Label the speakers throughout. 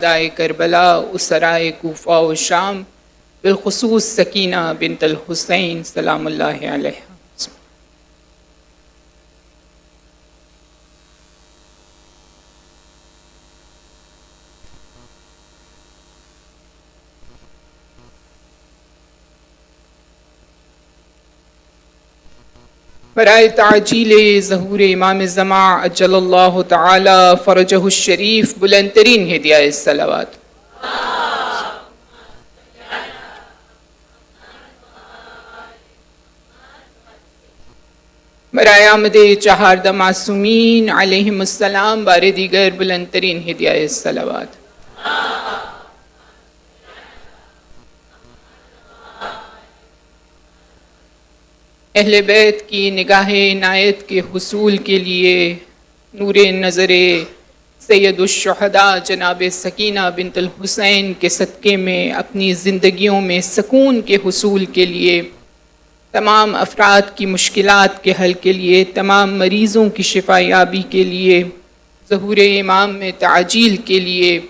Speaker 1: دائے کربلا اسرائے کوفہ و شام، بالخصوص سکینہ بنت الحسین سلام اللہ علیہ۔ برائے تعجیل ظہور امام زمان اجل اللہ تعالی فرجہ الشریف بلند ترین ہدیہ الصلوات۔ برائے آمد چہاردہ معصومین علیہم السلام بار دیگر بلند ترین ہدیہ الصلوات۔ اہل بیت کی نگاہ عنایت کے حصول کے لیے نور نظر سید الشہداء جناب سکینہ بنت الحسین کے صدقے میں اپنی زندگیوں میں سکون کے حصول کے لیے، تمام افراد کی مشکلات کے حل کے لیے، تمام مریضوں کی شفا یابی کے لیے، ظہور امام میں تعجیل کے لیے،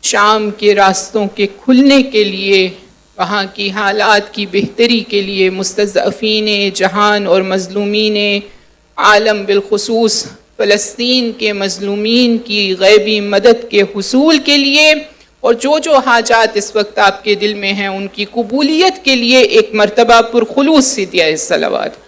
Speaker 1: شام کے راستوں کے کھلنے کے لیے، وہاں کی حالات کی بہتری کے لیے، مستضعفین جہان اور مظلومین عالم بالخصوص فلسطین کے مظلومین کی غیبی مدد کے حصول کے لیے، اور جو حاجات اس وقت آپ کے دل میں ہیں ان کی قبولیت کے لیے ایک مرتبہ پرخلوص ہدیہ الصلوات۔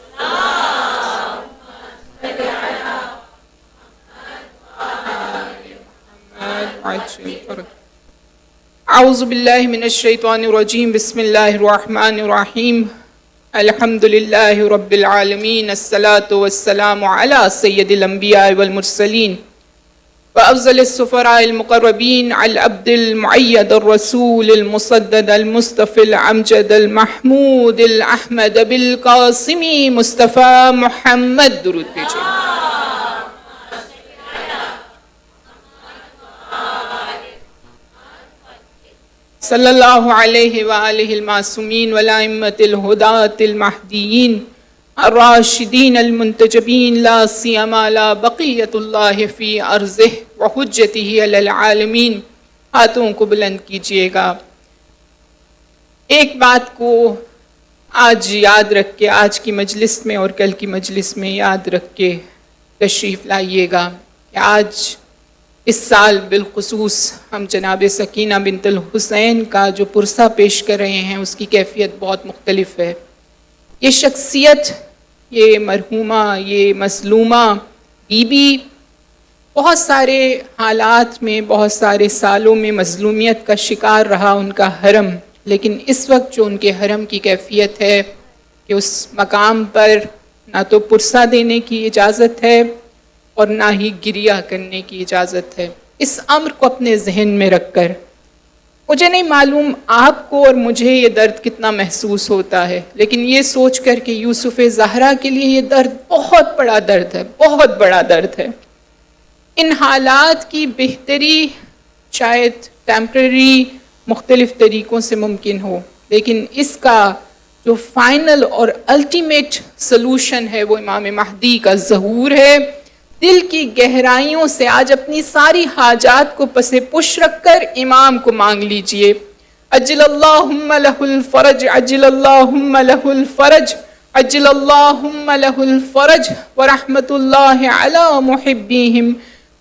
Speaker 1: اعوذ باللہ من الشیطان الرجیم، بسم اللہ الرحمن الرحیم، الحمد للہ رب العالمین، الصلاة والسلام علی سید الانبیاء والمرسلین وافضل السفراء المقربین، العبد المعید الرسول المصدد المصطفى الامجد المحمود الاحمد بالقاسمی مصطفیٰ محمد۔ درود بھیجیں۔ صلی اللہ علیہ وآلہ المعصومین والائمۃ الہداۃ المہدیین الراشدین المنتجبین، لا سیما لا بقیۃ اللہ فی ارضہ وحجتہ علی العالمین۔ ہاتھوں کو بلند کیجئے گا۔ ایک بات کو آج یاد رکھ کے، آج کی مجلس میں اور کل کی مجلس میں یاد رکھ کے تشریف لائیے گا کہ آج اس سال بالخصوص ہم جناب سکینہ بنت الحسین کا جو پرسہ پیش کر رہے ہیں اس کی کیفیت بہت مختلف ہے۔ یہ شخصیت، یہ مرحومہ، یہ مظلومہ بی بی بہت سارے حالات میں، بہت سارے سالوں میں مظلومیت کا شکار رہا ان کا حرم، لیکن اس وقت جو ان کے حرم کی کیفیت ہے کہ اس مقام پر نہ تو پرسہ دینے کی اجازت ہے اور نہ ہی گریہ کرنے کی اجازت ہے۔ اس امر کو اپنے ذہن میں رکھ کر، مجھے نہیں معلوم آپ کو اور مجھے یہ درد کتنا محسوس ہوتا ہے، لیکن یہ سوچ کر کہ یوسف زہرا کے لیے یہ درد بہت بڑا درد ہے، بہت بڑا درد ہے۔ ان حالات کی بہتری شاید ٹیمپرری مختلف طریقوں سے ممکن ہو، لیکن اس کا جو فائنل اور الٹیمیٹ سلوشن ہے وہ امام مہدی کا ظہور ہے۔ دل کی گہرائیوں سے آج اپنی ساری حاجات کو پس پش رکھ کر امام کو مانگ لیجئے۔ عجل اللہم لہ الفرج، عجل اللہم لہ الفرج، عجل اللہم لہ الفرج، ورحمت اللہ علی محبیہم،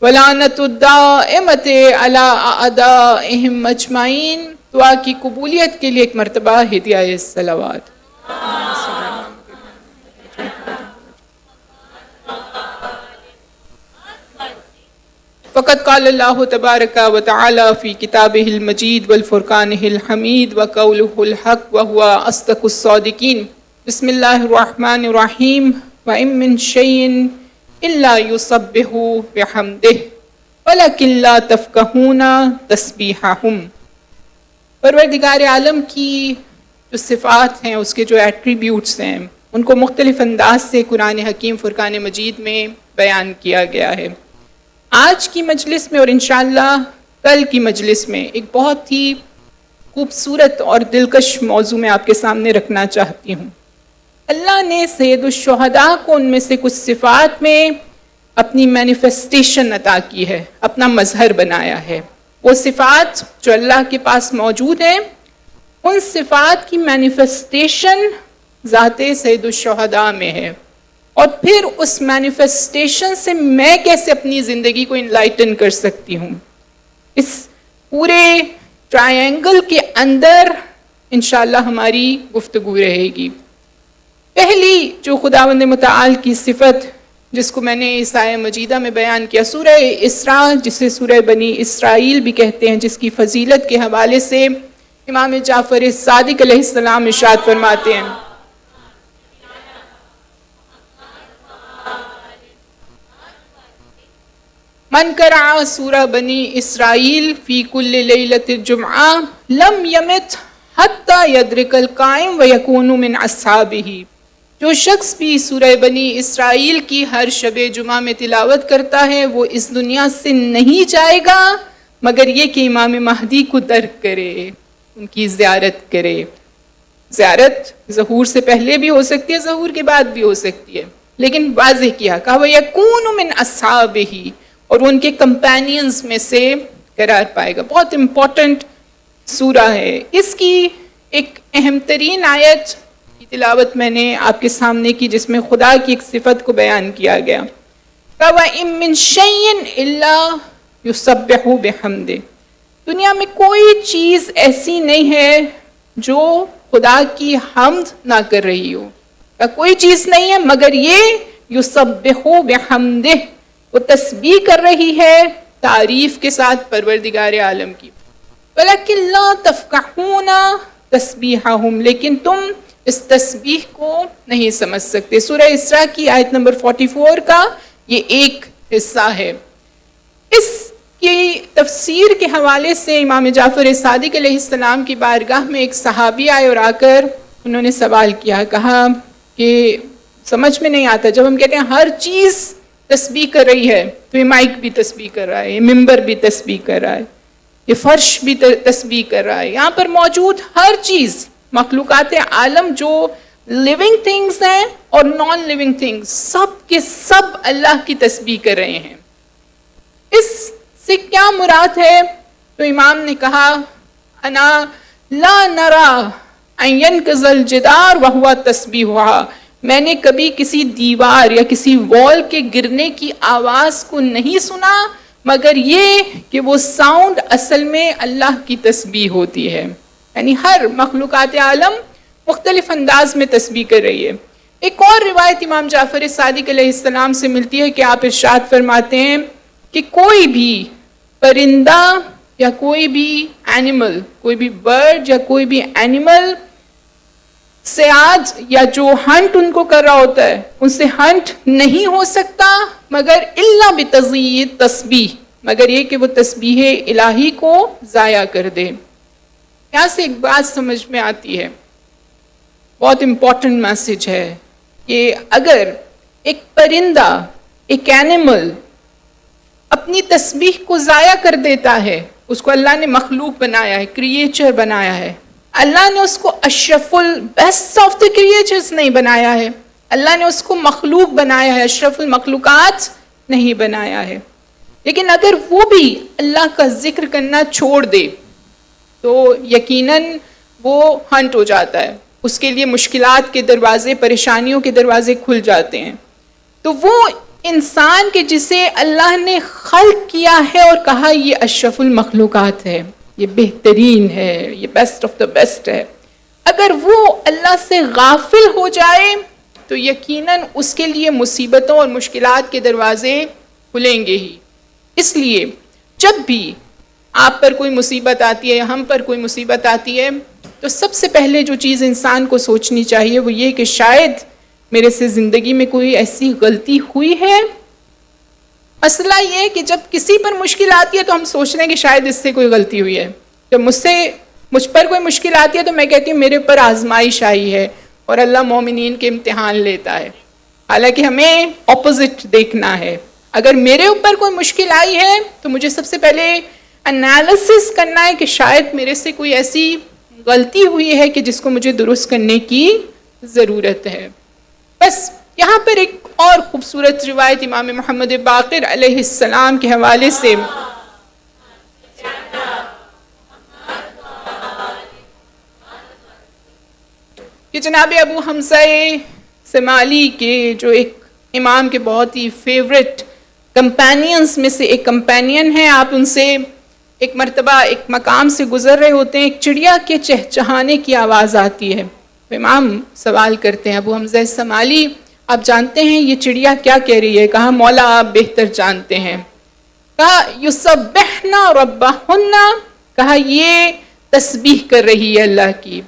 Speaker 1: ولعنت الدائمت علی اعدائہم اجمعین۔ دعا کی قبولیت کے لیے ایک مرتبہ ہدیہ الصلوات۔ فقد قال اللہ تبارک و تعالی فی کتابہ المجید والفرقانہ الحمید وقولہ الحق وہو اصدق الصادقین۔ بسم اللہ الرحمن الرحیم، وَإِن مِّن شَيْءٍ إِلَّا يُسَبِّحُ بِحَمْدِهِ وَلَكِن لَّا تَفْقَهُونَ تَسْبِيحَهُمْ۔ پروردگار عالم کی جو صفات ہیں، اس کے جو ایٹریبیوٹس ہیں، ان کو مختلف انداز سے قرآن حکیم فرقان مجید میں بیان کیا گیا ہے۔ آج کی مجلس میں اور انشاءاللہ کل کی مجلس میں ایک بہت ہی خوبصورت اور دلکش موضوع میں آپ کے سامنے رکھنا چاہتی ہوں۔ اللہ نے سید الشہداء کو ان میں سے کچھ صفات میں اپنی مینیفیسٹیشن عطا کی ہے، اپنا مظہر بنایا ہے۔ وہ صفات جو اللہ کے پاس موجود ہیں، ان صفات کی مینیفیسٹیشن ذات سید الشہداء میں ہے، اور پھر اس مینیفیسٹیشن سے میں کیسے اپنی زندگی کو انلائٹن کر سکتی ہوں۔ اس پورے ٹرائنگل کے اندر انشاءاللہ ہماری گفتگو رہے گی۔ پہلی جو خداوند متعال کی صفت جس کو میں نے اس آیہ مجیدہ میں بیان کیا، سورہ اسراء جسے سورہ بنی اسرائیل بھی کہتے ہیں، جس کی فضیلت کے حوالے سے امام جعفر صادق علیہ السلام ارشاد فرماتے ہیں، من قرأ سورہ بنی اسرائیل فی کل لیلۃ الجمعہ لم یمت حتی یدرک القائم ویکون من اصحابہ۔ جو شخص بھی سورہ بنی اسرائیل کی ہر شب جمعہ میں تلاوت کرتا ہے وہ اس دنیا سے نہیں جائے گا مگر یہ کہ امام مہدی کو درک کرے، ان کی زیارت کرے۔ زیارت ظہور سے پہلے بھی ہو سکتی ہے، ظہور کے بعد بھی ہو سکتی ہے، لیکن واضح کیا کہا وَيَكُونُ مِنْ أَصْحَابِهِ، اور ان کے کمپینینز میں سے قرار پائے گا۔ بہت امپورٹنٹ سورہ ہے۔ اس کی ایک اہم ترین آیت کی تلاوت میں نے آپ کے سامنے کی، جس میں خدا کی ایک صفت کو بیان کیا گیا، وَإِن مِّن شَيْءٍ إِلَّا يُسَبِّحُ بِحَمْدِهِ۔ دنیا میں کوئی چیز ایسی نہیں ہے جو خدا کی حمد نہ کر رہی ہو، کوئی چیز نہیں ہے مگر یہ یسبح بحمدہ، وہ تسبیح کر رہی ہے تعریف کے ساتھ پروردگار عالم کی۔ ولیکن لا تفقہون تسبیحہم، لیکن تم اس تسبیح کو نہیں سمجھ سکتے۔ سورہ اسراء کی آیت نمبر 44 کا یہ ایک حصہ ہے۔ اس کی تفسیر کے حوالے سے امام جعفر صادق علیہ السلام کی بارگاہ میں ایک صحابی آئے اور آ کر انہوں نے سوال کیا، کہا کہ سمجھ میں نہیں آتا، جب ہم کہتے ہیں ہر چیز تسبیح کر رہی ہے تو یہ مائک بھی تسبیح کر رہا ہے، یہ ممبر بھی تسبیح کر رہا ہے، یہ فرش بھی تسبیح کر رہا ہے، یہاں پر موجود ہر چیز، مخلوقات عالم جو لیونگ تھنگز ہیں اور نان لیونگ تھنگز، سب کے سب اللہ کی تسبیح کر رہے ہیں۔ اس سے کیا مراد ہے؟ تو امام نے کہا انا لا نرا ان ينقض الجدار وهو تسبیحها، میں نے کبھی کسی دیوار یا کسی وال کے گرنے کی آواز کو نہیں سنا مگر یہ کہ وہ ساؤنڈ اصل میں اللہ کی تسبیح ہوتی ہے، یعنی ہر مخلوقات عالم مختلف انداز میں تسبیح کر رہی ہے۔ ایک اور روایت امام جعفر صادق علیہ السلام سے ملتی ہے کہ آپ ارشاد فرماتے ہیں کہ کوئی بھی پرندہ یا کوئی بھی اینیمل، کوئی بھی برڈ یا کوئی بھی اینیمل سیاد یا جو ہنٹ ان کو کر رہا ہوتا ہے ان سے ہنٹ نہیں ہو سکتا مگر الا بتضییع تسبیح، مگر یہ کہ وہ تسبیح الہی کو ضائع کر دے۔ یہاں سے ایک بات سمجھ میں آتی ہے، بہت امپورٹنٹ میسج ہے، کہ اگر ایک پرندہ، ایک اینیمل اپنی تسبیح کو ضائع کر دیتا ہے، اس کو اللہ نے مخلوق بنایا ہے، کریچر بنایا ہے، اللہ نے اس کو اشرف البیسٹ آف دی کریچرز نہیں بنایا ہے، اللہ نے اس کو مخلوق بنایا ہے، اشرف المخلوقات نہیں بنایا ہے، لیکن اگر وہ بھی اللہ کا ذکر کرنا چھوڑ دے تو یقیناً وہ ہنٹ ہو جاتا ہے، اس کے لیے مشکلات کے دروازے، پریشانیوں کے دروازے کھل جاتے ہیں۔ تو وہ انسان کے جسے اللہ نے خلق کیا ہے اور کہا یہ اشرف المخلوقات ہے، یہ بہترین ہے، یہ بیسٹ آف دا بیسٹ ہے، اگر وہ اللہ سے غافل ہو جائے تو یقیناً اس کے لیے مصیبتوں اور مشکلات کے دروازے کھلیں گے ہی۔ اس لیے جب بھی آپ پر کوئی مصیبت آتی ہے، ہم پر کوئی مصیبت آتی ہے، تو سب سے پہلے جو چیز انسان کو سوچنی چاہیے وہ یہ کہ شاید میرے سے زندگی میں کوئی ایسی غلطی ہوئی ہے۔ مسئلہ یہ ہے کہ جب کسی پر مشکل آتی ہے تو ہم سوچ رہے ہیں کہ شاید اس سے کوئی غلطی ہوئی ہے، جب مجھ پر کوئی مشکل آتی ہے تو میں کہتی ہوں میرے اوپر آزمائش آئی ہے اور اللہ مومنین کے امتحان لیتا ہے، حالانکہ ہمیں اپوزٹ دیکھنا ہے۔ اگر میرے اوپر کوئی مشکل آئی ہے تو مجھے سب سے پہلے انالیسس کرنا ہے کہ شاید میرے سے کوئی ایسی غلطی ہوئی ہے کہ جس کو مجھے درست کرنے کی ضرورت ہے۔ بس یہاں پر ایک اور خوبصورت روایت امام محمد باقر علیہ السلام کے حوالے سے کہ جناب ابو حمزہ سمالی کے جو ایک امام کے بہت ہی فیورٹ کمپینینز میں سے ایک کمپینین ہیں، آپ ان سے ایک مرتبہ ایک مقام سے گزر رہے ہوتے ہیں، ایک چڑیا کے چہچہانے کی آواز آتی ہے. امام سوال کرتے ہیں ابو حمزہ سمالی آپ جانتے ہیں یہ چڑیا کیا کہہ رہی ہے؟ کہا مولا آپ بہتر جانتے ہیں. کہا یسبحنا ربہن، کہا یہ تسبیح کر رہی ہے اللہ کی.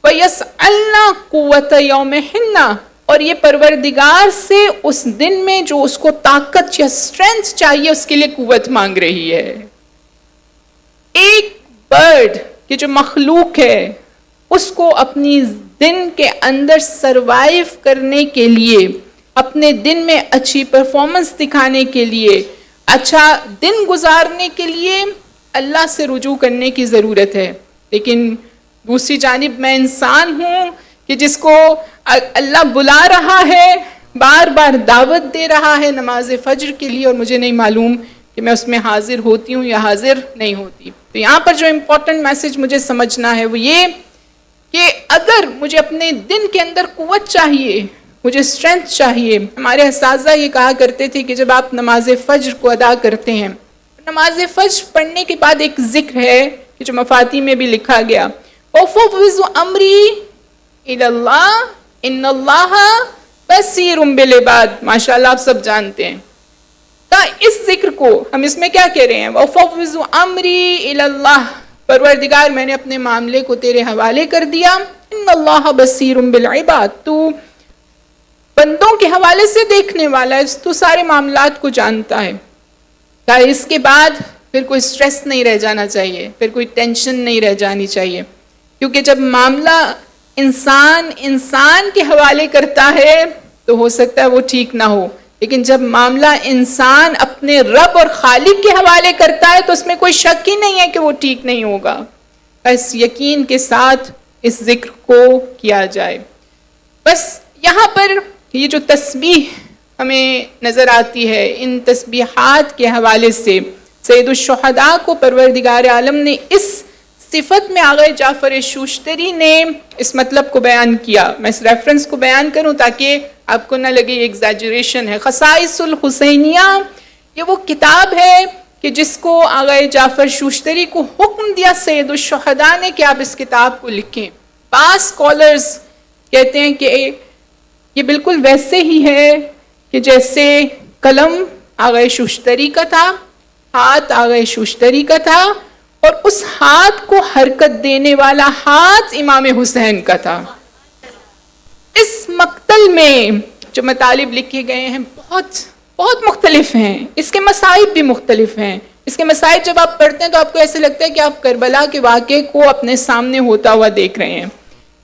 Speaker 1: وَيَسْأَلْنَا قُوَّةَ يَوْمِهِنَّ، اور یہ پروردگار سے اس دن میں جو اس کو طاقت یا اسٹرینتھ چاہیے اس کے لیے قوت مانگ رہی ہے. ایک برڈ کی جو مخلوق ہے اس کو اپنی دن کے اندر سروائیو کرنے کے لیے، اپنے دن میں اچھی پرفارمنس دکھانے کے لیے، اچھا دن گزارنے کے لیے اللہ سے رجوع کرنے کی ضرورت ہے. لیکن دوسری جانب میں انسان ہوں کہ جس کو اللہ بلا رہا ہے، بار بار دعوت دے رہا ہے نماز فجر کے لیے، اور مجھے نہیں معلوم کہ میں اس میں حاضر ہوتی ہوں یا حاضر نہیں ہوتی. تو یہاں پر جو امپورٹنٹ میسج مجھے سمجھنا ہے وہ یہ کہ اگر مجھے اپنے دن کے اندر قوت چاہیے، مجھے اسٹرینتھ چاہیے. ہمارے اساتذہ یہ کہا کرتے تھے کہ جب آپ نماز فجر کو ادا کرتے ہیں، نماز فجر پڑھنے کے بعد ایک ذکر ہے کہ جو مفاتی میں بھی لکھا گیا، وَفَوِّضُ أَمْرِي إِلَى اللَّهِ إِنَّ اللَّهَ بَصِيرٌ بِالْعِبَادِ. ماشاءاللہ آپ سب جانتے ہیں. اس ذکر کو ہم اس میں کیا کہہ رہے ہیں؟ وَفَوِّضُ أَمْرِي إِلَى اللَّهِ، پروردگار میں نے اپنے معاملے کو تیرے حوالے کر دیا. إِنَّ اللَّهَ بَصِيرٌ بِالْعِبَادِ، تو بندوں کے حوالے سے دیکھنے والا ہے، تو سارے معاملات کو جانتا ہے. اس کے بعد پھر کوئی سٹریس نہیں رہ جانا چاہیے، پھر کوئی ٹینشن نہیں رہ جانی چاہیے، کیونکہ جب معاملہ انسان کے حوالے کرتا ہے تو ہو سکتا ہے وہ ٹھیک نہ ہو، لیکن جب معاملہ انسان اپنے رب اور خالق کے حوالے کرتا ہے تو اس میں کوئی شک ہی نہیں ہے کہ وہ ٹھیک نہیں ہوگا. اس یقین کے ساتھ اس ذکر کو کیا جائے. بس یہاں پر یہ جو تسبیح ہمیں نظر آتی ہے، ان تسبیحات کے حوالے سے سید الشہداء کو پروردگار عالم نے اس صفت میں آغا جعفر شوشتری نے اس مطلب کو بیان کیا. میں اس ریفرنس کو بیان کروں تاکہ آپ کو نہ لگے یہ ایگزیجریشن ہے. خصائص الحسینیہ یہ وہ کتاب ہے کہ جس کو آغا جعفر شوشتری کو حکم دیا سید الشہداء نے کہ آپ اس کتاب کو لکھیں. بعض اسکالرز کہتے ہیں کہ یہ بالکل ویسے ہی ہے کہ جیسے قلم آغا شوشتری کا تھا، ہاتھ آغا شوشتری کا تھا، اور اس ہاتھ کو حرکت دینے والا ہاتھ امام حسین کا تھا. اس مقتل میں جو مطالب لکھے گئے ہیں بہت مختلف ہیں، اس کے مصائب بھی مختلف ہیں. اس کے مصائب جب آپ پڑھتے ہیں تو آپ کو ایسے لگتا ہے کہ آپ کربلا کے واقعے کو اپنے سامنے ہوتا ہوا دیکھ رہے ہیں.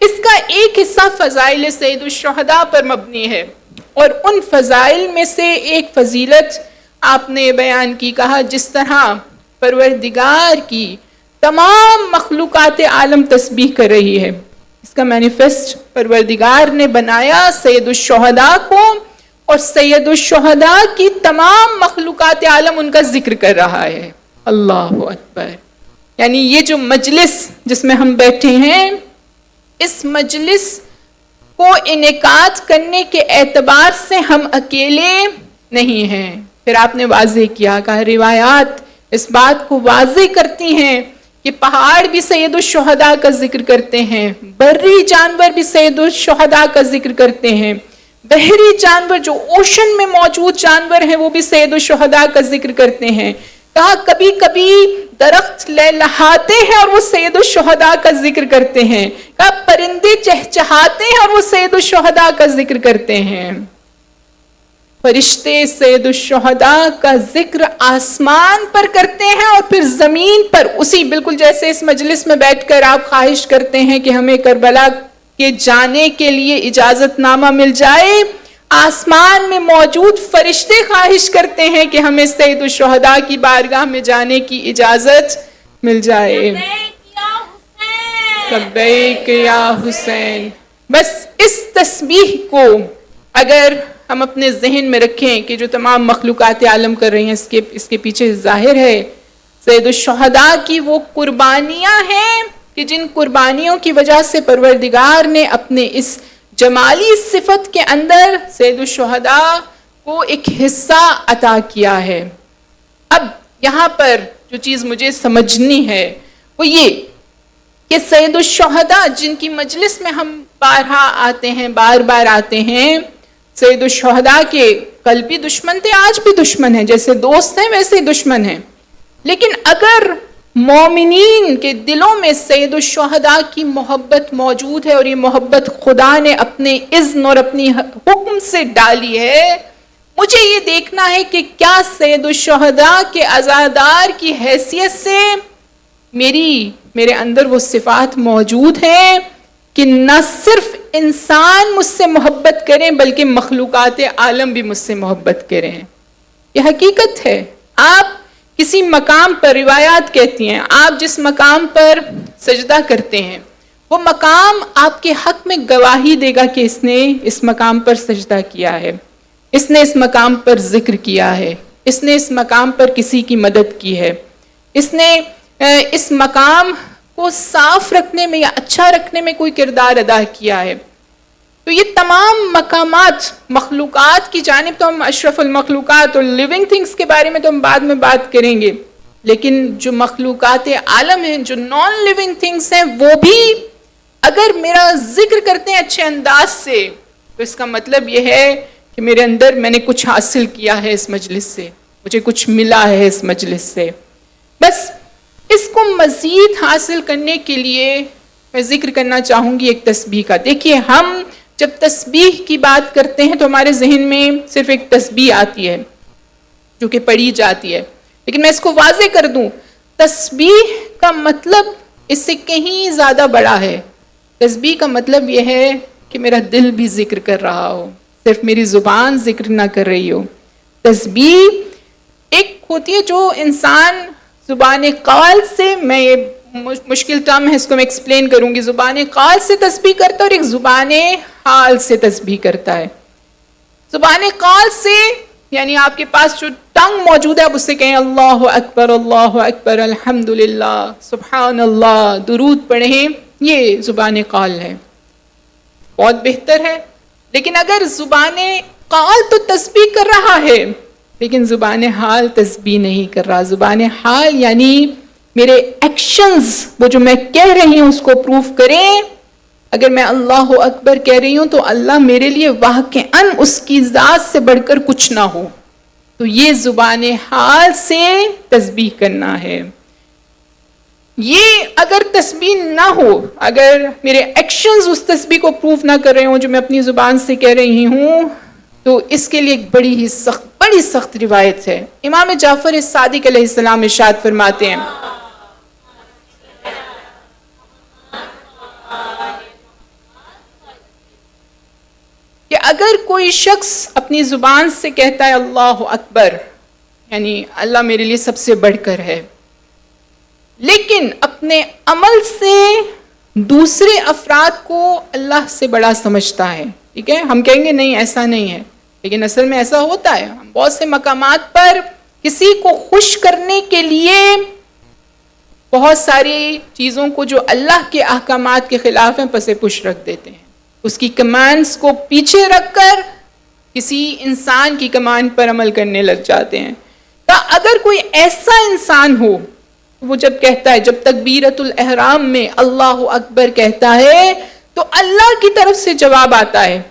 Speaker 1: اس کا ایک حصہ فضائل سید الشہداء پر مبنی ہے، اور ان فضائل میں سے ایک فضیلت آپ نے بیان کی، کہا جس طرح پروردگار کی تمام مخلوقات عالم تسبیح کر رہی ہے، اس کا مینیفیسٹ پروردگار نے بنایا سید الشہداء کو، اور سید الشہداء کی تمام مخلوقات عالم ان کا ذکر کر رہا ہے. اللہ اکبر. یعنی یہ جو مجلس جس میں ہم بیٹھے ہیں، اس مجلس کو انعقاد کرنے کے اعتبار سے ہم اکیلے نہیں ہیں. پھر آپ نے واضح کیا، کہا روایات اس بات کو واضح کرتی ہیں کہ پہاڑ بھی سید الشہداء کا ذکر کرتے ہیں، بری جانور بھی سید الشہداء کا ذکر کرتے ہیں، بحری جانور جو اوشن میں موجود جانور ہیں وہ بھی سید الشہداء کا ذکر کرتے ہیں. کہا کبھی کبھی درخت لہلہاتے ہیں اور وہ سید الشہداء کا ذکر کرتے ہیں. کہا پرندے چہچہاتے ہیں اور وہ سید الشہداء کا ذکر کرتے ہیں. فرشتے سید الشہداء کا ذکر آسمان پر کرتے ہیں اور پھر زمین پر اسی بالکل جیسے اس مجلس میں بیٹھ کر آپ خواہش کرتے ہیں کہ ہمیں کربلا کے جانے کے لیے اجازت نامہ مل جائے، آسمان میں موجود فرشتے خواہش کرتے ہیں کہ ہمیں سید الشہداء کی بارگاہ میں جانے کی اجازت مل جائے. لبیک یا حسین. بس اس تسبیح کو اگر ہم اپنے ذہن میں رکھیں کہ جو تمام مخلوقات عالم کر رہی ہیں اس کے پیچھے ظاہر ہے سید الشہداء کی وہ قربانیاں ہیں کہ جن قربانیوں کی وجہ سے پروردگار نے اپنے اس جمالی صفت کے اندر سید الشہداء کو ایک حصہ عطا کیا ہے۔ اب یہاں پر جو چیز مجھے سمجھنی ہے وہ یہ کہ سید الشہداء جن کی مجلس میں ہم بارہا آتے ہیں، بار بار آتے ہیں، سید الشہداء کے قلبی دشمن تھے، آج بھی دشمن ہیں، جیسے دوست ہیں ویسے دشمن ہیں، لیکن اگر مومنین کے دلوں میں سید الشہداء کی محبت موجود ہے اور یہ محبت خدا نے اپنے اذن اور اپنی حکم سے ڈالی ہے، مجھے یہ دیکھنا ہے کہ کیا سید الشہداء کے عزادار کی حیثیت سے میرے اندر وہ صفات موجود ہیں کہ نہ صرف انسان مجھ سے محبت کریں بلکہ مخلوقات عالم بھی مجھ سے محبت کریں۔ یہ حقیقت ہے۔ آپ کسی مقام پر، روایات کہتی ہیں، آپ جس مقام پر سجدہ کرتے ہیں وہ مقام آپ کے حق میں گواہی دے گا کہ اس نے اس مقام پر سجدہ کیا ہے، اس نے اس مقام پر ذکر کیا ہے، اس نے اس مقام پر کسی کی مدد کی ہے، اس نے اس مقام کو صاف رکھنے میں یا اچھا رکھنے میں کوئی کردار ادا کیا ہے۔ تو یہ تمام مقامات مخلوقات کی جانب تو ہم اشرف المخلوقات اور لیونگ تھنگس کے بارے میں تو ہم بعد میں بات کریں گے، لیکن جو مخلوقات عالم ہیں، جو نان لیونگ تھنگس ہیں، وہ بھی اگر میرا ذکر کرتے ہیں اچھے انداز سے تو اس کا مطلب یہ ہے کہ میرے اندر میں نے کچھ حاصل کیا ہے اس مجلس سے، مجھے کچھ ملا ہے اس مجلس سے۔ بس اس کو مزید حاصل کرنے کے لیے میں ذکر کرنا چاہوں گی ایک تسبیح کا۔ دیکھیے، ہم جب تسبیح کی بات کرتے ہیں تو ہمارے ذہن میں صرف ایک تسبیح آتی ہے جو کہ پڑھی جاتی ہے، لیکن میں اس کو واضح کر دوں، تسبیح کا مطلب اس سے کہیں زیادہ بڑا ہے۔ تسبیح کا مطلب یہ ہے کہ میرا دل بھی ذکر کر رہا ہو، صرف میری زبان ذکر نہ کر رہی ہو۔ تسبیح ایک ہوتی ہے جو انسان زبان قال سے، میں یہ مشکل ٹرم ہے اس کو میں ایکسپلین کروں گی، زبان قال سے تسبیح کرتا ہے اور ایک زبان حال سے تسبیح کرتا ہے۔ زبان قال سے یعنی آپ کے پاس جو ٹنگ موجود ہے آپ اس سے کہیں اللہ اکبر الحمدللہ سبحان اللہ، درود پڑھیں، یہ زبان قال ہے، بہت بہتر ہے۔ لیکن اگر زبان قال تو تسبیح کر رہا ہے لیکن زبان حال تسبیح نہیں کر رہا، زبان حال یعنی میرے ایکشنز، وہ جو میں کہہ رہی ہوں اس کو پروف کریں۔ اگر میں اللہ اکبر کہہ رہی ہوں تو اللہ میرے لیے واقعاً اس کی ذات سے بڑھ کر کچھ نہ ہو، تو یہ زبان حال سے تسبیح کرنا ہے۔ یہ اگر تسبیح نہ ہو، اگر میرے ایکشنز اس تسبیح کو پروف نہ کر رہے ہوں جو میں اپنی زبان سے کہہ رہی ہوں، تو اس کے لیے ایک بڑی سخت روایت ہے۔ امام جعفر صادق علیہ السلام ارشاد فرماتے ہیں کہ اگر کوئی شخص اپنی زبان سے کہتا ہے اللہ اکبر، یعنی اللہ میرے لیے سب سے بڑھ کر ہے، لیکن اپنے عمل سے دوسرے افراد کو اللہ سے بڑا سمجھتا ہے، ٹھیک ہے، ہم کہیں گے نہیں ایسا نہیں ہے، لیکن اصل میں ایسا ہوتا ہے۔ ہم بہت سے مقامات پر کسی کو خوش کرنے کے لیے بہت ساری چیزوں کو جو اللہ کے احکامات کے خلاف ہیں پس پش رکھ دیتے ہیں، اس کی کمانڈز کو پیچھے رکھ کر کسی انسان کی کمانڈ پر عمل کرنے لگ جاتے ہیں۔ تو اگر کوئی ایسا انسان ہو، وہ جب کہتا ہے، جب تکبیرۃ الاحرام میں اللہ اکبر کہتا ہے تو اللہ کی طرف سے جواب آتا ہے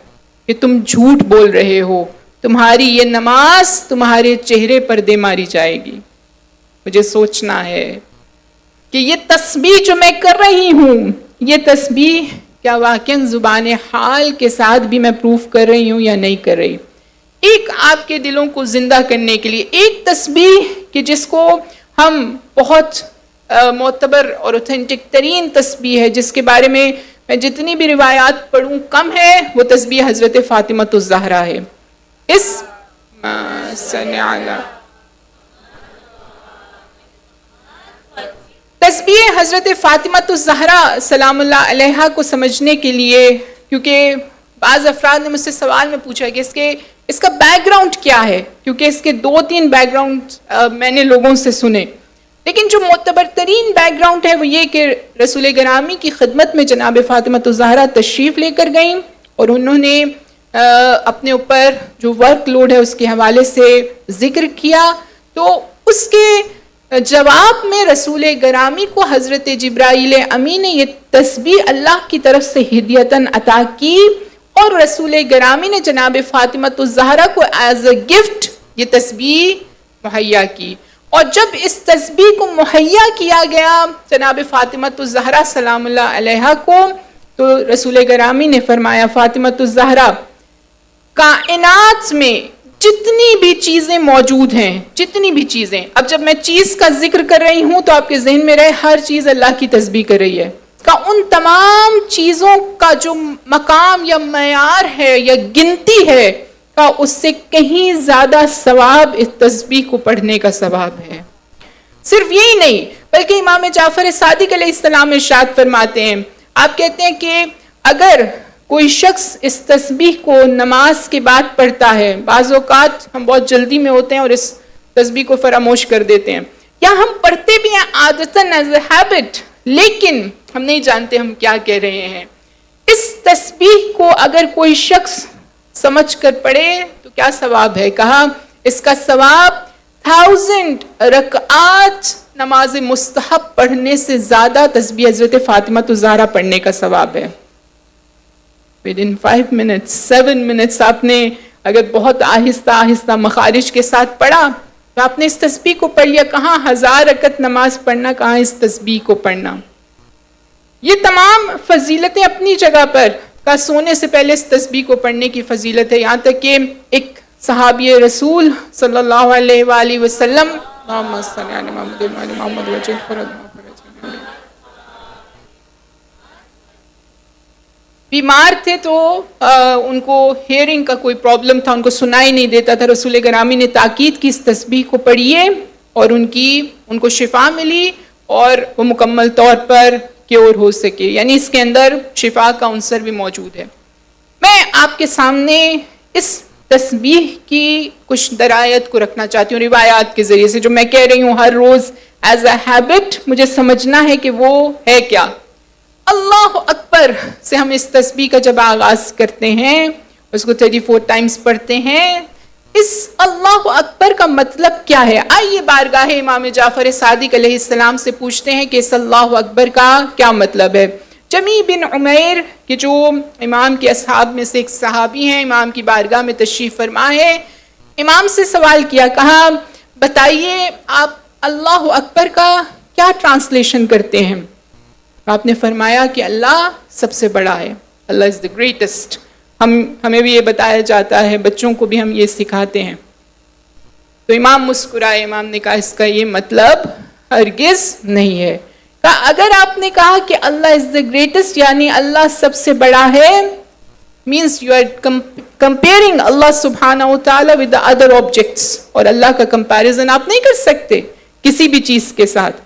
Speaker 1: کہ تم جھوٹ بول رہے ہو، تمہاری یہ نماز تمہارے چہرے پر دے ماری جائے گی۔ مجھے سوچنا ہے کہ یہ تسبیح جو میں کر رہی ہوں، یہ تسبیح کیا واقعاً زبان حال کے ساتھ بھی میں پروف کر رہی ہوں یا نہیں کر رہی۔ ایک آپ کے دلوں کو زندہ کرنے کے لیے ایک تسبیح کہ جس کو ہم بہت معتبر اور اوتھینٹک ترین تسبیح ہے، جس کے بارے میں جتنی بھی روایات پڑھوں کم ہے، وہ تسبیح حضرت فاطمۃ الزہرا ہے۔ اس تسبیح حضرت فاطمۃ الزہرا سلام اللہ علیہا کو سمجھنے کے لیے، کیونکہ بعض افراد نے مجھ سے سوال میں پوچھا کہ اس کا بیک گراؤنڈ کیا ہے، کیونکہ اس کے 2-3 بیک گراؤنڈ میں نے لوگوں سے سنے، لیکن جو معتبر ترین بیک گراؤنڈ ہے وہ یہ کہ رسول گرامی کی خدمت میں جناب فاطمہ الزہرا تشریف لے کر گئیں اور انہوں نے اپنے اوپر جو ورک لوڈ ہے اس کے حوالے سے ذکر کیا، تو اس کے جواب میں رسول گرامی کو حضرت جبرائیل امین نے یہ تسبیح اللہ کی طرف سے ہدیتاً عطا کی، اور رسول گرامی نے جناب فاطمہ الزہرا کو ایز اے گفٹ یہ تسبیح مہیا کی۔ اور جب اس تسبیح کو مہیا کیا گیا جناب فاطمہ الزہرا سلام اللہ علیہا کو، تو رسول گرامی نے فرمایا فاطمہ الزہرا، کائنات میں جتنی بھی چیزیں موجود ہیں، جتنی بھی چیزیں، اب جب میں چیز کا ذکر کر رہی ہوں تو آپ کے ذہن میں رہے ہر چیز اللہ کی تسبیح کر رہی ہے، ان تمام چیزوں کا جو مقام یا معیار ہے یا گنتی ہے کا اس سے کہیں زیادہ ثواب اس تسبیح کو پڑھنے کا ثواب ہے۔ صرف یہی نہیں بلکہ امام جعفر صادق علیہ السلام ارشاد فرماتے ہیں، آپ کہتے ہیں کہ اگر کوئی شخص اس تسبیح کو نماز کے بعد پڑھتا ہے، بعض اوقات ہم بہت جلدی میں ہوتے ہیں اور اس تسبیح کو فراموش کر دیتے ہیں، یا ہم پڑھتے بھی ہیں عادتاً ایز اے ہیبٹ، لیکن ہم نہیں جانتے ہم کیا کہہ رہے ہیں۔ اس تسبیح کو اگر کوئی شخص سمجھ کر پڑھے تو کیا ثواب ہے؟ کہا اس کا ثواب 1000 رکعات نماز مستحب پڑھنے سے زیادہ تسبیح حضرت فاطمہ الزہرا پڑھنے کا ثواب ہے۔ within 5 minutes 7 minutes آپ نے اگر بہت آہستہ آہستہ مخارج کے ساتھ پڑھا تو آپ نے اس تسبیح کو پڑھ لیا۔ کہاں 1000 رکعت نماز پڑھنا، کہاں اس تسبیح کو پڑھنا۔ یہ تمام فضیلتیں اپنی جگہ پر، کا سونے سے پہلے اس تسبیح کو پڑھنے کی فضیلت ہے، یہاں تک کہ ایک صحابی رسول صلی اللہ علیہ وآلہ وسلم بیمار تھے تو ان کو ہیئرنگ کا کوئی پرابلم تھا، ان کو سنائی نہیں دیتا تھا۔ رسول گرامی نے تاکید کی اس تسبیح کو پڑھیے، اور ان کو شفا ملی اور وہ مکمل طور پر کیور ہو سکے، یعنی اس کے اندر شفا کا عنصر بھی موجود ہے۔ میں آپ کے سامنے اس تسبیح کی کچھ درایت کو رکھنا چاہتی ہوں روایات کے ذریعے سے، جو میں کہہ رہی ہوں ہر روز ایز اے ہیبٹ مجھے سمجھنا ہے کہ وہ ہے کیا۔ اللہ اکبر سے ہم اس تسبیح کا جب آغاز کرتے ہیں، اس کو 34 ٹائمز پڑھتے ہیں، اس اللہ اکبر کا مطلب کیا ہے؟ آئیے بارگاہ امام جعفر صادق علیہ السلام سے پوچھتے ہیں کہ اس اللہ اکبر کا کیا مطلب ہے۔ جمی بن عمیر کہ جو امام کے اصحاب میں سے ایک صحابی ہیں، امام کی بارگاہ میں تشریف فرما ہے، امام سے سوال کیا، کہا بتائیے آپ اللہ اکبر کا کیا ٹرانسلیشن کرتے ہیں؟ آپ نے فرمایا کہ اللہ سب سے بڑا ہے، اللہ از the greatest۔ ہمیں بھی یہ بتایا جاتا ہے، بچوں کو بھی ہم یہ سکھاتے ہیں۔ تو امام مسکرائے، امام نے کہا اس کا یہ مطلب ہرگز نہیں ہے۔ کہا اگر آپ نے کہا کہ اللہ از the greatest یعنی اللہ سب سے بڑا ہے، means you are comparing Allah subhanahu wa ta'ala with the other objects، اور اللہ کا comparison آپ نہیں کر سکتے کسی بھی چیز کے ساتھ،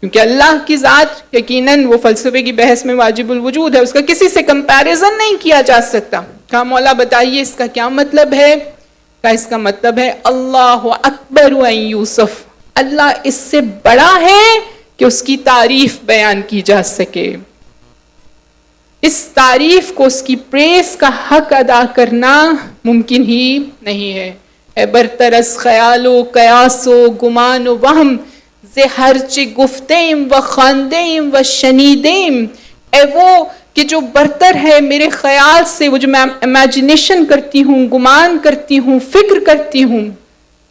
Speaker 1: کیونکہ اللہ کی ذات یقیناً وہ فلسفے کی بحث میں واجب الوجود ہے، اس کا کسی سے کمپیریزن نہیں کیا جا سکتا۔ کہا مولا بتائیے اس کا کیا مطلب ہے؟ کہا اس کا مطلب ہے اللہ اکبر و ان یوسف، اللہ اس سے بڑا ہے کہ اس کی تعریف بیان کی جا سکے، اس تعریف کو، اس کی پریس کا حق ادا کرنا ممکن ہی نہیں ہے۔ اے برترس خیال و قیاس و گمان و وہم زِ ہرچ گفتیم و خواندیم و شنیدیم، اے وہ کہ جو برتر ہے میرے خیال سے، وہ جو میں امیجنیشن کرتی ہوں، گمان کرتی ہوں، فکر کرتی ہوں،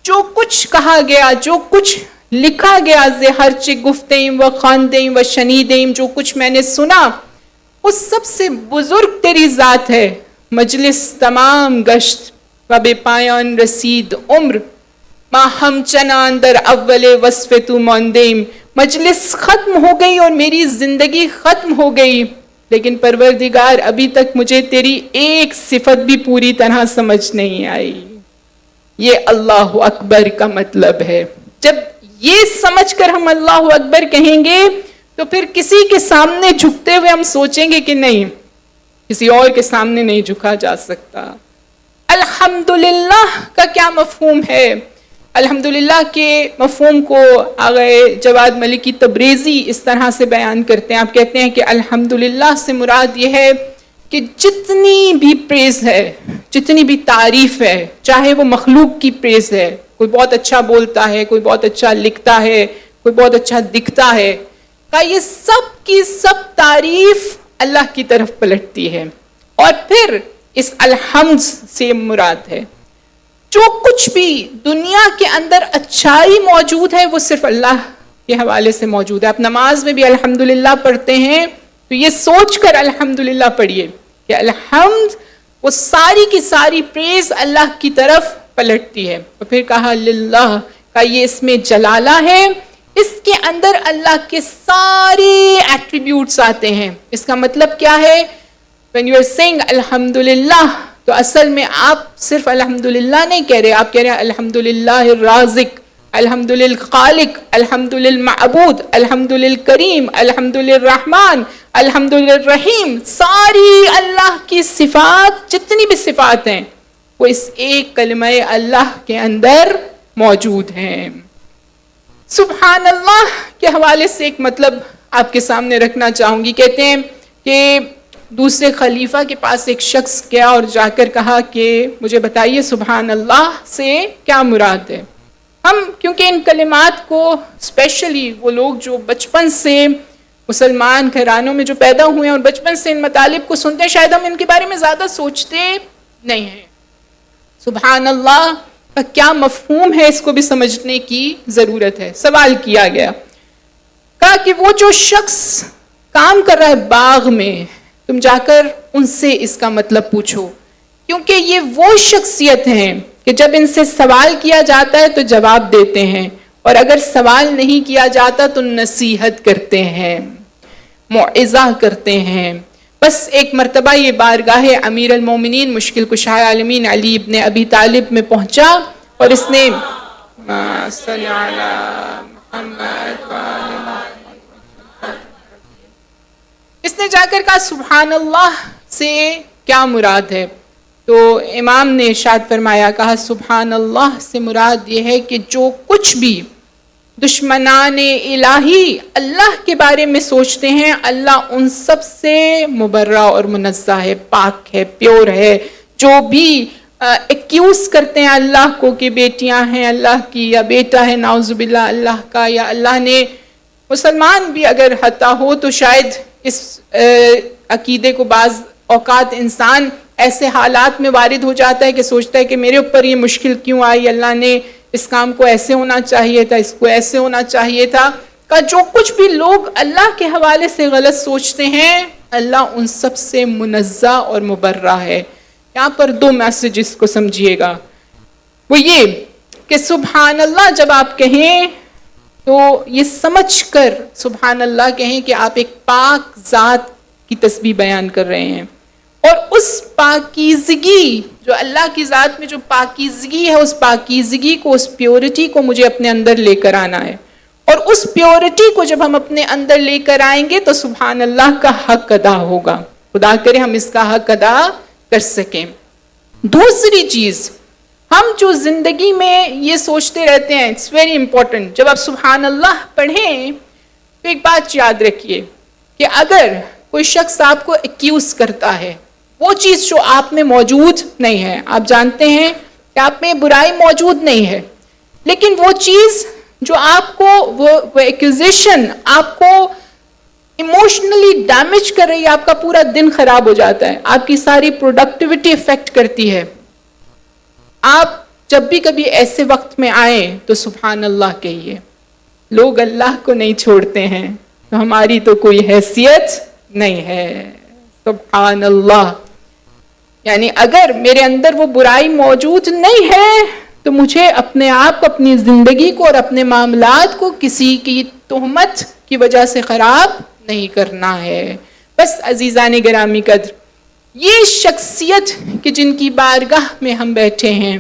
Speaker 1: جو کچھ کہا گیا، جو کچھ لکھا گیا، زِ ہرچ گفتیم و خواندیم و شنیدیم، جو کچھ میں نے سنا، اس سب سے بزرگ تیری ذات ہے۔ مجلس تمام گشت و بے پایان رسید عمر، ما ہم چنان در اول وصف تو ماندیم، مجلس ختم ہو گئی اور میری زندگی ختم ہو گئی، لیکن پروردگار ابھی تک مجھے تیری ایک صفت بھی پوری طرح سمجھ نہیں آئی۔ یہ اللہ اکبر کا مطلب ہے۔ جب یہ سمجھ کر ہم اللہ اکبر کہیں گے تو پھر کسی کے سامنے جھکتے ہوئے ہم سوچیں گے کہ نہیں، کسی اور کے سامنے نہیں جھکا جا سکتا۔ الحمدللہ کا کیا مفہوم ہے؟ الحمدللہ کے مفہوم کو آغا جواد ملکی تبریزی اس طرح سے بیان کرتے ہیں. آپ کہتے ہیں کہ الحمدللہ سے مراد یہ ہے کہ جتنی بھی پریز ہے، جتنی بھی تعریف ہے، چاہے وہ مخلوق کی پریز ہے، کوئی بہت اچھا بولتا ہے، کوئی بہت اچھا لکھتا ہے، کوئی بہت اچھا دکھتا ہے، یہ سب کی سب تعریف اللہ کی طرف پلٹتی ہے. اور پھر اس الحمد سے مراد ہے جو کچھ بھی دنیا کے اندر اچھائی موجود ہے وہ صرف اللہ کے حوالے سے موجود ہے. آپ نماز میں بھی الحمدللہ پڑھتے ہیں تو یہ سوچ کر الحمدللہ پڑھیے کہ الحمد وہ ساری کی ساری پریز اللہ کی طرف پلٹتی ہے. اور پھر کہا للہ کا یہ اس میں جلالہ ہے، اس کے اندر اللہ کے سارے ایٹریبیوٹس آتے ہیں. اس کا مطلب کیا ہے؟ when you are saying الحمدللہ تو اصل میں آپ صرف الحمدللہ نہیں کہہ رہے، آپ کہہ رہے ہیں الحمدللہ الرازق، الحمدللہ خالق، الحمدللہ معبود، الحمدللہ کریم، الحمدللہ رحمان، الحمدللہ رحیم. ساری اللہ کی صفات، جتنی بھی صفات ہیں وہ اس ایک کلمہ اللہ کے اندر موجود ہیں. سبحان اللہ کے حوالے سے ایک مطلب آپ کے سامنے رکھنا چاہوں گی. کہتے ہیں کہ دوسرے خلیفہ کے پاس ایک شخص گیا اور جا کر کہا کہ مجھے بتائیے سبحان اللہ سے کیا مراد ہے. ہم کیونکہ ان کلمات کو اسپیشلی وہ لوگ جو بچپن سے مسلمان گھرانوں میں جو پیدا ہوئے ہیں اور بچپن سے ان مطالب کو سنتے ہیں، شاید ہم ان کے بارے میں زیادہ سوچتے نہیں ہیں. سبحان اللہ کا کیا مفہوم ہے اس کو بھی سمجھنے کی ضرورت ہے. سوال کیا گیا، کہا کہ وہ جو شخص کام کر رہا ہے باغ میں، تم جا کر ان سے اس کا مطلب پوچھو، کیونکہ یہ وہ شخصیت ہیں کہ جب ان سے سوال کیا جاتا ہے تو جواب دیتے ہیں، اور اگر سوال نہیں کیا جاتا تو نصیحت کرتے ہیں، موعظہ کرتے ہیں. بس ایک مرتبہ یہ بارگاہ امیر المومنین مشکل کشا عالمین علی ابن ابی طالب میں پہنچا اور اس نے صلی علی محمد اس نے جا کر کہا سبحان اللہ سے کیا مراد ہے. تو امام نے ارشاد فرمایا، کہا سبحان اللہ سے مراد یہ ہے کہ جو کچھ بھی دشمنان الہی اللہ کے بارے میں سوچتے ہیں، اللہ ان سب سے مبرہ اور منزہ ہے، پاک ہے، پیور ہے. جو بھی ایکیوز کرتے ہیں اللہ کو کہ بیٹیاں ہیں اللہ کی یا بیٹا ہے نعوذ باللہ اللہ کا، یا اللہ نے مسلمان بھی اگر خطا ہو تو شاید اس عقیدے کو بعض اوقات انسان ایسے حالات میں وارد ہو جاتا ہے کہ سوچتا ہے کہ میرے اوپر یہ مشکل کیوں آئی، اللہ نے اس کام کو ایسے ہونا چاہیے تھا، اس کو ایسے ہونا چاہیے تھا. کہ جو کچھ بھی لوگ اللہ کے حوالے سے غلط سوچتے ہیں اللہ ان سب سے منزہ اور مبرہ ہے. یہاں پر دو میسیجز کو سمجھیے گا. وہ یہ کہ سبحان اللہ جب آپ کہیں تو یہ سمجھ کر سبحان اللہ کہیں کہ آپ ایک پاک ذات کی تسبیح بیان کر رہے ہیں، اور اس پاکیزگی جو اللہ کی ذات میں جو پاکیزگی ہے، اس پاکیزگی کو، اس پیورٹی کو مجھے اپنے اندر لے کر آنا ہے. اور اس پیورٹی کو جب ہم اپنے اندر لے کر آئیں گے تو سبحان اللہ کا حق ادا ہوگا. خدا کرے ہم اس کا حق ادا کر سکیں. دوسری چیز، ہم جو زندگی میں یہ سوچتے رہتے ہیں، اٹس ویری امپورٹنٹ، جب آپ سبحان اللہ پڑھیں تو ایک بات یاد رکھیے کہ اگر کوئی شخص آپ کو ایکیوز کرتا ہے، وہ چیز جو آپ میں موجود نہیں ہے، آپ جانتے ہیں کہ آپ میں برائی موجود نہیں ہے، لیکن وہ چیز جو آپ کو وہ ایکوزیشن آپ کو ایموشنلی ڈیمیج کر رہی ہے، آپ کا پورا دن خراب ہو جاتا ہے، آپ کی ساری پروڈکٹیوٹی افیکٹ کرتی ہے. آپ جب بھی کبھی ایسے وقت میں آئیں تو سبحان اللہ کہیے. لوگ اللہ کو نہیں چھوڑتے ہیں تو ہماری تو کوئی حیثیت نہیں ہے. سبحان اللہ، یعنی اگر میرے اندر وہ برائی موجود نہیں ہے تو مجھے اپنے آپ کو، اپنی زندگی کو اور اپنے معاملات کو کسی کی تہمت کی وجہ سے خراب نہیں کرنا ہے. بس عزیزان گرامی قدر، یہ شخصیت کہ جن کی بارگاہ میں ہم بیٹھے ہیں،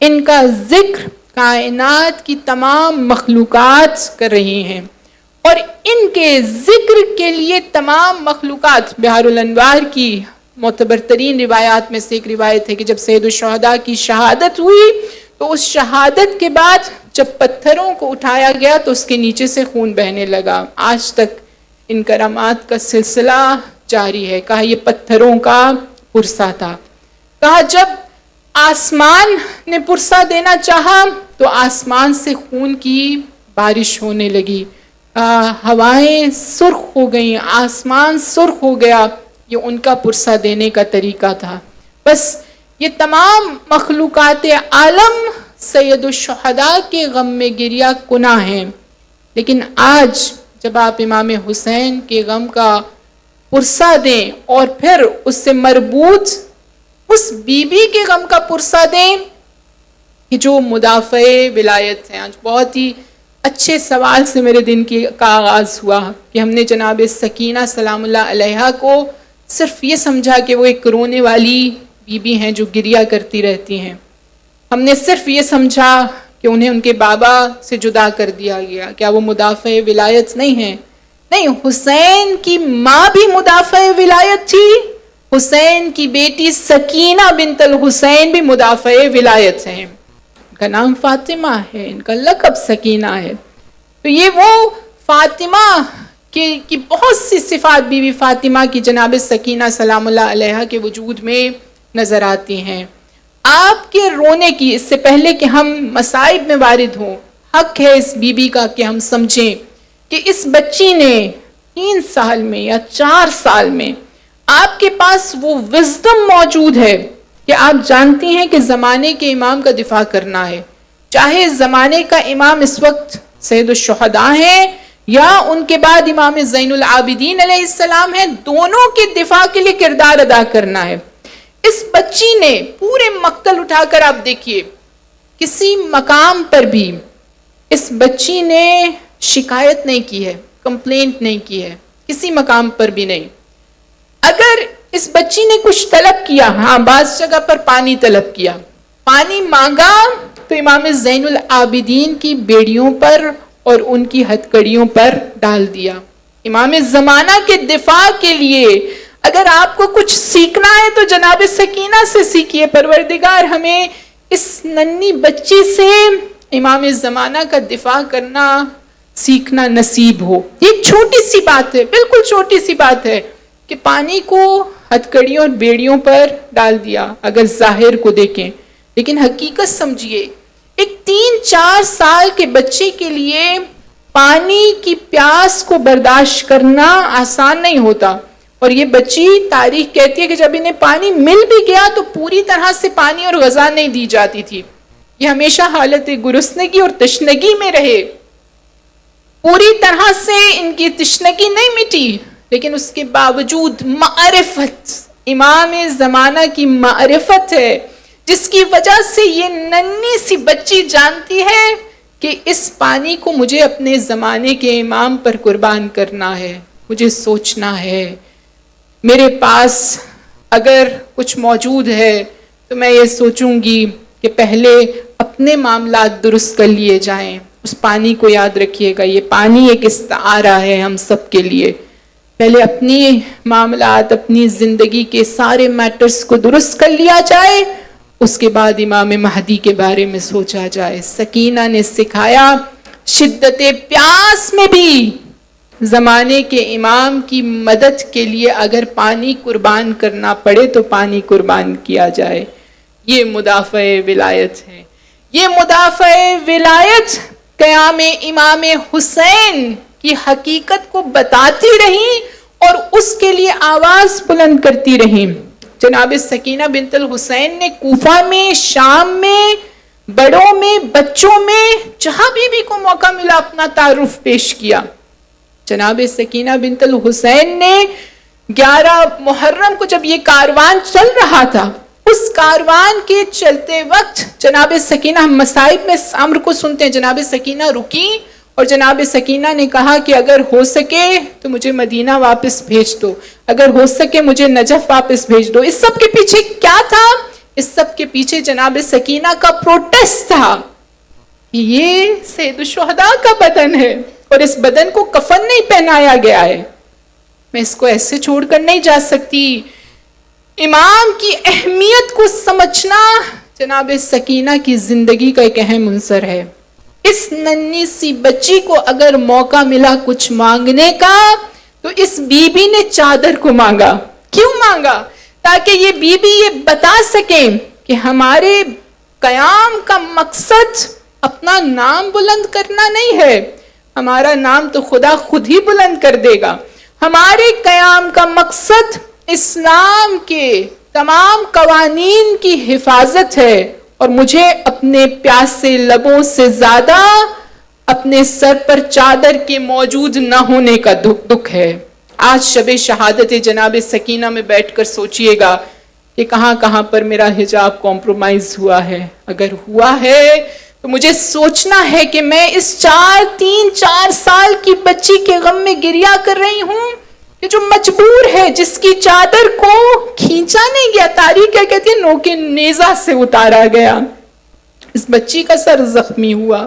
Speaker 1: ان کا ذکر کائنات کی تمام مخلوقات کر رہی ہیں، اور ان کے ذکر کے لیے تمام مخلوقات، بحار الانوار کی معتبر ترین روایات میں سے ایک روایت ہے کہ جب سید الشہداء کی شہادت ہوئی تو اس شہادت کے بعد جب پتھروں کو اٹھایا گیا تو اس کے نیچے سے خون بہنے لگا. آج تک ان کرامات کا سلسلہ جاری ہے. کہا یہ پتھروں کا پرسہ تھا. کہا جب آسمان نے پرسہ دینا چاہا تو آسمان سے خون کی بارش ہونے لگی. ہوائیں سرخ ہو گئیں, آسمان سرخ ہو گیا. یہ ان کا پرسہ دینے کا طریقہ تھا. بس یہ تمام مخلوقات عالم سید الشہداء کے غم میں گریہ کناں ہیں. لیکن آج جب آپ امام حسین کے غم کا پرسہ دیں اور پھر اس سے مربوط اس بی بی کے غم کا پرسہ دیں کہ جو مدافع ولایت ہیں. آج بہت ہی اچھے سوال سے میرے دن کا آغاز ہوا کہ ہم نے جناب سکینہ سلام اللہ علیہا کو صرف یہ سمجھا کہ وہ ایک رونے والی بی بی ہیں جو گریہ کرتی رہتی ہیں. ہم نے صرف یہ سمجھا کہ انہیں ان کے بابا سے جدا کر دیا گیا. کیا وہ مدافع ولایت نہیں ہیں؟ نہیں, حسین کی ماں بھی مدافع ولایت تھی. حسین کی بیٹی سکینہ بنت الحسین بھی مدافع ولایت ہیں. ان کا نام فاطمہ ہے, ان کا لقب سکینہ ہے. تو یہ وہ فاطمہ کی بہت سی صفات بی بی فاطمہ کی جناب سکینہ سلام اللہ علیہا کے وجود میں نظر آتی ہیں. آپ کے رونے کی اس سے پہلے کہ ہم مصائب میں وارد ہوں, حق ہے اس بی بی کا کہ ہم سمجھیں کہ اس بچی نے 3 سال میں یا 4 سال میں آپ کے پاس وہ وزڈم موجود ہے کہ آپ جانتی ہیں کہ زمانے کے امام کا دفاع کرنا ہے. چاہے زمانے کا امام اس وقت سید الشہداء ہیں یا ان کے بعد امام زین العابدین علیہ السلام ہیں, دونوں کے دفاع کے لیے کردار ادا کرنا ہے. اس بچی نے پورے مقتل اٹھا کر آپ دیکھیے, کسی مقام پر بھی اس بچی نے شکایت نہیں کی ہے, کمپلینٹ نہیں کی ہے, کسی مقام پر بھی نہیں. اگر اس بچی نے کچھ طلب کیا, ہاں بعض جگہ پر پانی طلب کیا, پانی مانگا تو امام زین العابدین کی بیڑیوں پر اور ان کی ہتھکڑیوں پر ڈال دیا. امام زمانہ کے دفاع کے لیے اگر آپ کو کچھ سیکھنا ہے تو جناب سکینہ سے سیکھیے. پروردگار ہمیں اس ننھی بچی سے امام زمانہ کا دفاع کرنا سیکھنا نصیب ہو. یہ چھوٹی سی بات ہے, بالکل چھوٹی سی بات ہے کہ پانی کو ہتھکڑیوں اور بیڑیوں پر ڈال دیا اگر ظاہر کو دیکھیں, لیکن حقیقت سمجھیے. ایک 3-4 سال کے بچے کے لیے پانی کی پیاس کو برداشت کرنا آسان نہیں ہوتا. اور یہ بچی, تاریخ کہتی ہے کہ جب انہیں پانی مل بھی گیا تو پوری طرح سے پانی اور غذا نہیں دی جاتی تھی. یہ ہمیشہ حالت گرسنگی اور تشنگی میں رہے, پوری طرح سے ان کی تشنگی نہیں مٹی, لیکن اس کے باوجود معرفت, امام زمانہ کی معرفت ہے جس کی وجہ سے یہ ننھی سی بچی جانتی ہے کہ اس پانی کو مجھے اپنے زمانے کے امام پر قربان کرنا ہے. مجھے سوچنا ہے, میرے پاس اگر کچھ موجود ہے تو میں یہ سوچوں گی کہ پہلے اپنے معاملات درست کر لیے جائیں. اس پانی کو یاد رکھیے گا, یہ پانی ایک استعارہ ہے ہم سب کے لیے. پہلے اپنی معاملات, اپنی زندگی کے سارے میٹرز کو درست کر لیا جائے, اس کے بعد امام مہدی کے بارے میں سوچا جائے. سکینہ نے سکھایا شدت پیاس میں بھی زمانے کے امام کی مدد کے لیے اگر پانی قربان کرنا پڑے تو پانی قربان کیا جائے. یہ مدافع ولایت ہے. یہ مدافع ولایت قیام امام حسین کی حقیقت کو بتاتی رہی اور اس کے لیے آواز بلند کرتی رہی. جناب سکینہ بنت الحسین نے کوفہ میں, شام میں, بڑوں میں, بچوں میں, جہاں بھی کو موقع ملا اپنا تعارف پیش کیا. جناب سکینہ بنت الحسین نے 11 محرم کو جب یہ کاروان چل رہا تھا, اس کاروان کے چلتے وقت جناب سکینہ, ہم مصائب میں امر کو سنتے ہیں, جناب سکینہ رکی اور جناب سکینہ نے کہا کہ اگر ہو سکے تو مجھے مدینہ واپس بھیج دو, اگر ہو سکے مجھے نجف واپس بھیج دو. اس سب کے پیچھے کیا تھا؟ اس سب کے پیچھے جناب سکینہ کا پروٹیسٹ تھا. یہ سید الشہداء کا بدن ہے اور اس بدن کو کفن نہیں پہنایا گیا ہے, میں اس کو ایسے چھوڑ کر نہیں جا سکتی. امام کی اہمیت کو سمجھنا جناب سکینہ کی زندگی کا ایک اہم عنصر ہے. اس ننھی سی بچی کو اگر موقع ملا کچھ مانگنے کا تو اس بی بی نے چادر کو مانگا. کیوں مانگا؟ تاکہ یہ بی بی یہ بتا سکیں کہ ہمارے قیام کا مقصد اپنا نام بلند کرنا نہیں ہے، ہمارا نام تو خدا خود ہی بلند کر دے گا. ہمارے قیام کا مقصد اسلام کے تمام قوانین کی حفاظت ہے، اور مجھے اپنے پیاسے لبوں سے زیادہ اپنے سر پر چادر کے موجود نہ ہونے کا دکھ ہے. آج شب شہادت جناب سکینہ میں بیٹھ کر سوچئے گا کہ کہاں کہاں پر میرا حجاب کمپرومائز ہوا ہے. اگر ہوا ہے تو مجھے سوچنا ہے کہ میں اس 3-4 سال کی بچی کے غم میں گریا کر رہی ہوں کہ جو مجبور ہے، جس کی چادر کو کھینچا نہیں گیا، تاریخ کیا کہتی ہے، نوکے نیزہ سے اتارا گیا. اس بچی کا سر زخمی ہوا،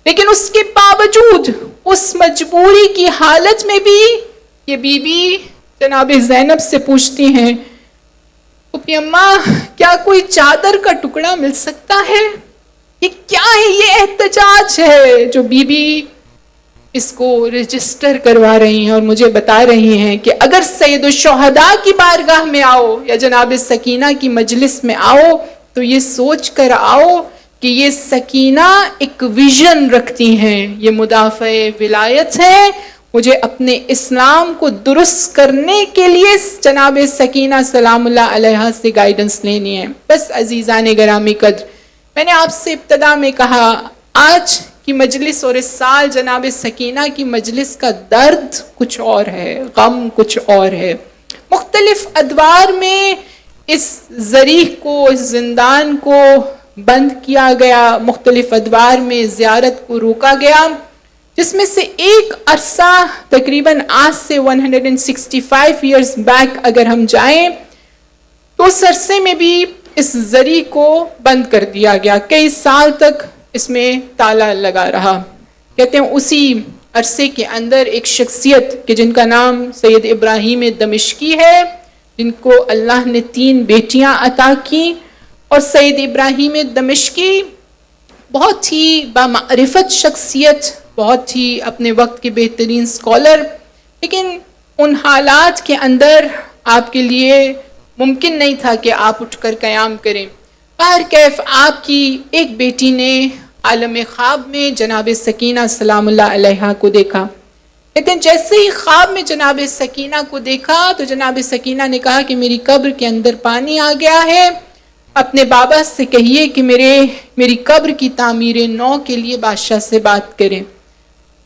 Speaker 1: لیکن اس کے باوجود اس مجبوری کی حالت میں بھی یہ بی بی جناب زینب سے پوچھتی ہیں، پھوپھی اماں کیا کوئی چادر کا ٹکڑا مل سکتا ہے؟ یہ کیا ہے؟ یہ احتجاج ہے جو بی بی اس کو رجسٹر کروا رہی ہیں اور مجھے بتا رہی ہیں کہ اگر سید الشہداء کی بارگاہ میں آؤ یا جناب سکینہ کی مجلس میں آؤ تو یہ سوچ کر آؤ کہ یہ سکینہ ایک ویژن رکھتی ہیں، یہ مدافع ولایت ہے. مجھے اپنے اسلام کو درست کرنے کے لیے جناب سکینہ سلام اللہ علیہا سے گائیڈنس لینی ہے. بس عزیزان گرامی قدر، میں نے آپ سے ابتدا میں کہا آج کی مجلس اور اس سال جناب سکینہ کی مجلس کا درد کچھ اور ہے، غم کچھ اور ہے. مختلف ادوار میں اس ذریح کو، اس زندان کو بند کیا گیا، مختلف ادوار میں زیارت کو روکا گیا، جس میں سے ایک عرصہ تقریباً آج سے 165 ایئرز بیک اگر ہم جائیں تو اس عرصے میں بھی اس ذریع کو بند کر دیا گیا. کئی سال تک اس میں تالا لگا رہا. کہتے ہیں اسی عرصے کے اندر ایک شخصیت کہ جن کا نام سید ابراہیم دمشقی ہے، جن کو اللہ نے 3 بیٹیاں عطا کی، اور سید ابراہیم دمشقی بہت ہی بامعرفت شخصیت، بہت ہی اپنے وقت کے بہترین سکولر، لیکن ان حالات کے اندر آپ کے لیے ممکن نہیں تھا کہ آپ اٹھ کر قیام کریں. کیف آپ کی ایک بیٹی نے عالم خواب میں جناب سکینہ سلام اللہ علیہا کو دیکھا. لیکن جیسے ہی خواب میں جناب سکینہ کو دیکھا تو جناب سکینہ نے کہا کہ میری قبر کے اندر پانی آ گیا ہے، اپنے بابا سے کہیے کہ میری قبر کی تعمیر نو کے لیے بادشاہ سے بات کریں.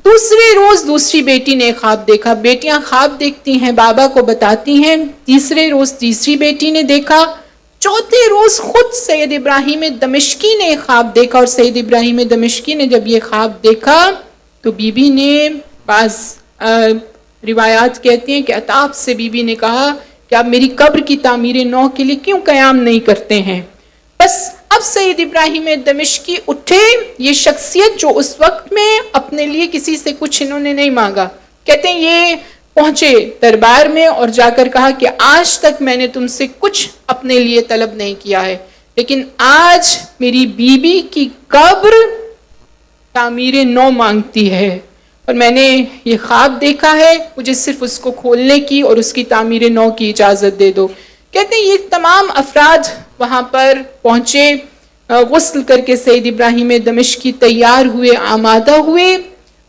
Speaker 1: دوسرے روز دوسری بیٹی نے خواب دیکھا. بیٹیاں خواب دیکھتی ہیں، بابا کو بتاتی ہیں. تیسرے روز تیسری بیٹی نے دیکھا. چوتھے روز خود سید ابراہیم دمشقی نے خواب دیکھا، اور سید ابراہیم دمشقی نے جب یہ خواب دیکھا تو بی بی نے، بعض روایات کہتی ہیں کہ عطاف سے بی بی نے کہا کہ آپ میری قبر کی تعمیر نو کے لیے کیوں قیام نہیں کرتے ہیں؟ بس اب سید ابراہیم دمشقی اٹھے، یہ شخصیت جو اس وقت میں اپنے لیے کسی سے کچھ انہوں نے نہیں مانگا. کہتے ہیں یہ پہنچے دربار میں اور جا کر کہا کہ آج تک میں نے تم سے کچھ اپنے لیے طلب نہیں کیا ہے، لیکن آج میری بیوی کی قبر تعمیر نو مانگتی ہے، اور میں نے یہ خواب دیکھا ہے، مجھے صرف اس کو کھولنے کی اور اس کی تعمیر نو کی اجازت دے دو. کہتے ہیں یہ تمام افراد وہاں پر پہنچے، غسل کر کے سید ابراہیم دمشقی تیار ہوئے، آمادہ ہوئے.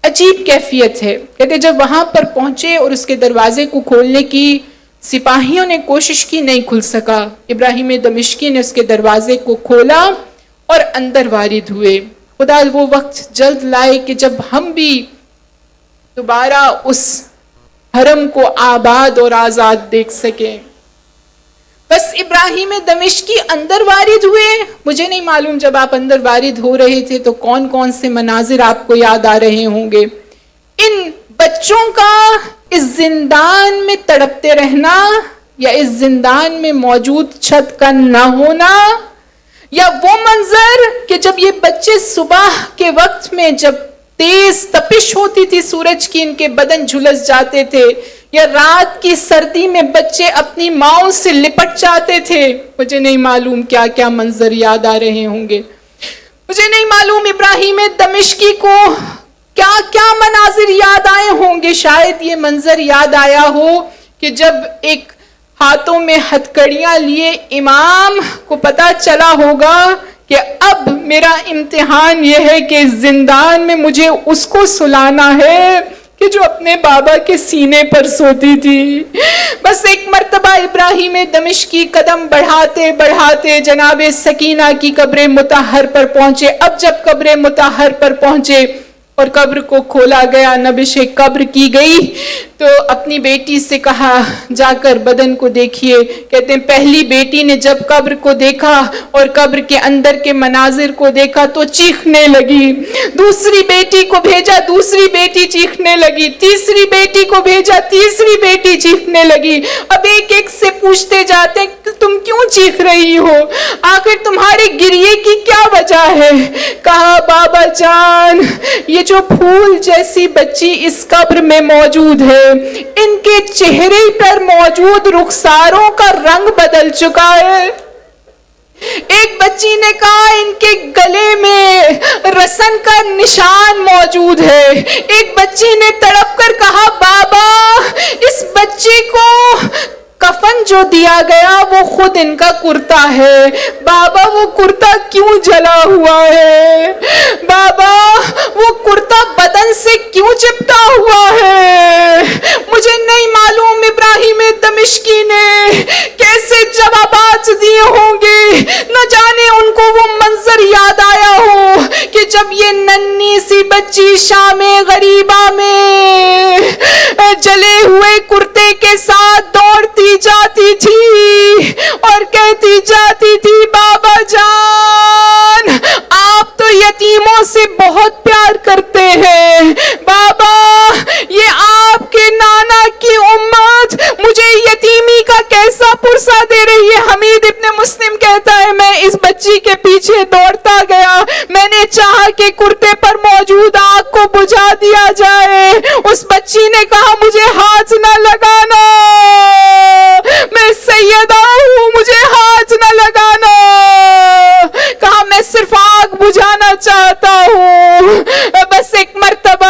Speaker 1: عجیب کیفیت ہے. کہتے جب وہاں پر پہنچے اور اس کے دروازے کو کھولنے کی سپاہیوں نے کوشش کی، نہیں کھل سکا. ابراہیم دمشقی نے اس کے دروازے کو کھولا اور اندر وارد ہوئے. خدا وہ وقت جلد لائے کہ جب ہم بھی دوبارہ اس حرم کو آباد اور آزاد دیکھ سکیں. بس ابراہیم دمشقی اندر وارد ہوئے. مجھے نہیں معلوم جب آپ اندر وارد ہو رہے تھے تو کون کون سے مناظر آپ کو یاد آ رہے ہوں گے. ان بچوں کا اس زندان میں تڑپتے رہنا، یا اس زندان میں موجود چھت کا نہ ہونا، یا وہ منظر کہ جب یہ بچے صبح کے وقت میں جب تیز تپش ہوتی تھی سورج کی، ان کے بدن جھلس جاتے تھے، یا رات کی سردی میں بچے اپنی ماؤں سے لپٹ جاتے تھے. مجھے نہیں معلوم کیا کیا منظر یاد آ رہے ہوں گے. مجھے نہیں معلوم ابراہیم دمشقی کو کیا کیا مناظر یاد آئے ہوں گے. شاید یہ منظر یاد آیا ہو کہ جب ایک ہاتھوں میں ہتھکڑیاں لیے امام کو پتا چلا ہوگا کہ اب میرا امتحان یہ ہے کہ زندان میں مجھے اس کو سلانا ہے کہ جو اپنے بابا کے سینے پر سوتی تھی. بس ایک مرتبہ ابراہیم دمشقی قدم بڑھاتے بڑھاتے جناب سکینہ کی قبر مطہر پر پہنچے. اب جب قبر مطہر پر پہنچے اور قبر کو کھولا گیا, نبش قبر کی گئی, تو اپنی بیٹی سے کہا جا کر بدن کو دیکھیے. کہتے ہیں پہلی بیٹی نے جب قبر کو دیکھا اور قبر کے اندر کے مناظر کو دیکھا تو چیخنے لگی. دوسری بیٹی کو بھیجا, دوسری بیٹی چیخنے لگی. تیسری بیٹی کو بھیجا, تیسری بیٹی چیخنے لگی. اب ایک ایک سے پوچھتے جاتے تم کیوں چیخ رہی ہو, آخر تمہارے گریے کی کیا وجہ ہے. کہا بابا جان یہ جو پھول جیسی بچی اس قبر میں موجود ہے, ان کے چہرے پر موجود رخساروں کا رنگ بدل چکا ہے. ایک بچی نے کہا ان کے گلے میں رسن کا نشان موجود ہے. ایک بچی نے تڑپ کر کہا بابا اس بچی کو کفن جو دیا گیا وہ خود ان کا کرتا ہے. بابا وہ کرتا کیوں جلا ہوا ہے, بابا وہ کرتا بدن سے کیوں چپٹا ہوا ہے. مجھے نہیں معلوم ابراہیم دمشقی نے کیسے جوابات دیے ہوں گے. نہ جانے ان کو وہ منظر یاد آیا ہو کہ جب یہ ننھی سی بچی شام غریبہ میں جلے ہوئے کرتے کے ساتھ دوڑتی جاتی تھی اور کہتی جاتی تھی بابا جان آپ تو یتیموں سے بہت پیار کرتے ہیں, بابا یہ آپ کے نانا کی امت مجھے یتیمی کا کیسا پرسہ دے رہی ہے. حمید ابن مسلم کہتا ہے میں اس بچی کے پیچھے دوڑتا گیا, میں نے چاہا کہ کرتے پر موجود آگ کو بجھا دیا جائے. اس بچی نے کہا مجھے ہاتھ نہ لگانا, میں سیدہ ہوں مجھے ہاتھ نہ لگانا. کہا میں صرف آگ بجھانا چاہتا ہوں. بس ایک مرتبہ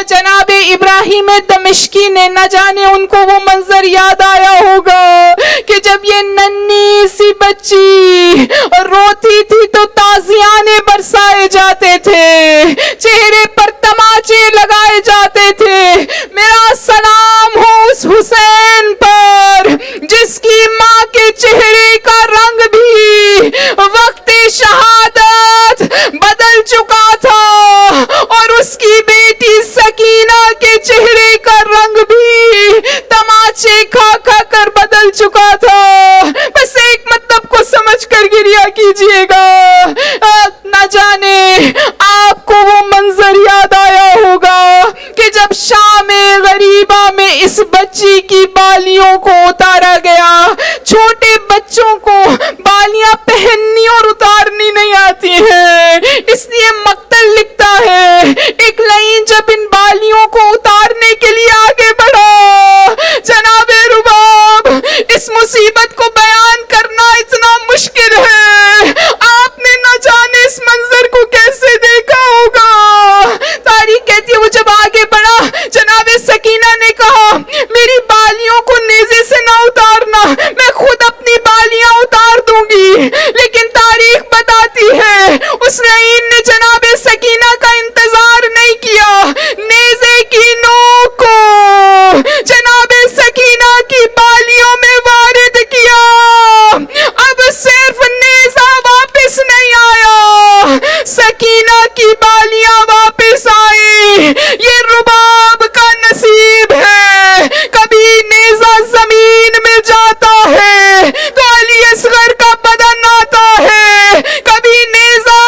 Speaker 1: جناب ابراہیم دمشقی نے نہ جانے ان کو وہ منظر یاد آیا ہوگا کہ جب یہ ننھی سی بچی روتی تھی تو تازیانے برسائے جاتے تھے, چہرے پر تماچے لگائے جاتے تھے. میرا سلام ہو اس حسین پر جس کی ماں کے چہرے کا رنگ بھی وقت شہادت بدل چکا تھا اور اس کی بیٹی سکینہ کے چہرے کا رنگ بھی تماچے کھا کھا کر بدل چکا تھا. بس ایک مطلب کو سمجھ کر گریا کیجئے گا. نہ جانے آپ کو وہ منظر یاد آیا ہوگا کہ جب شام غریبہ میں اس بچی کی بالیوں کو اتارا گیا. چھوٹے بچوں کو بالیاں پہننی اور اتارنی نہیں آتی ہیں, اس لیے مقتل لکھتا ہے ایک لائن جب ان بالیوں کو اتارنے کے لیے آگے بڑھا. جناب رباب اس مصیبت کو بیان کرنا اتنا مشکل ہے, آپ نے نہ جانے اس منظر کو کیسے دیکھا ہوگا. تاریخ کہتی ہے وہ جب آگے بڑھا جناب سکینہ نے کہا میری بالیوں کو نیزے سے نہ اتارنا, میں خود اپنی بالیاں اتار دوں گی. لیکن تاریخ بتاتی ہے اس لعین نے جناب سکینہ کا انتظار نہیں کیا, نیزے کی نوک کو جناب سکینہ کی بالیوں میں وارد کیا. اب صرف نیزہ واپس نہیں آیا, سکینہ کی بالیاں واپس آئی. یہ رباب کا نصیب ہے, کبھی نیزہ زمین میں جاتا ہے تو علی اصغر کا بدن آتا ہے, کبھی نیزہ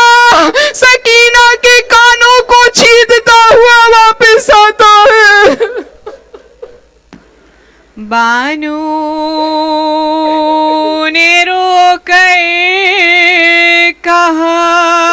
Speaker 1: سکینہ کے کانوں کو چھیدتا ہوا واپس آتا ہے.
Speaker 2: بانو نے رو کر کہا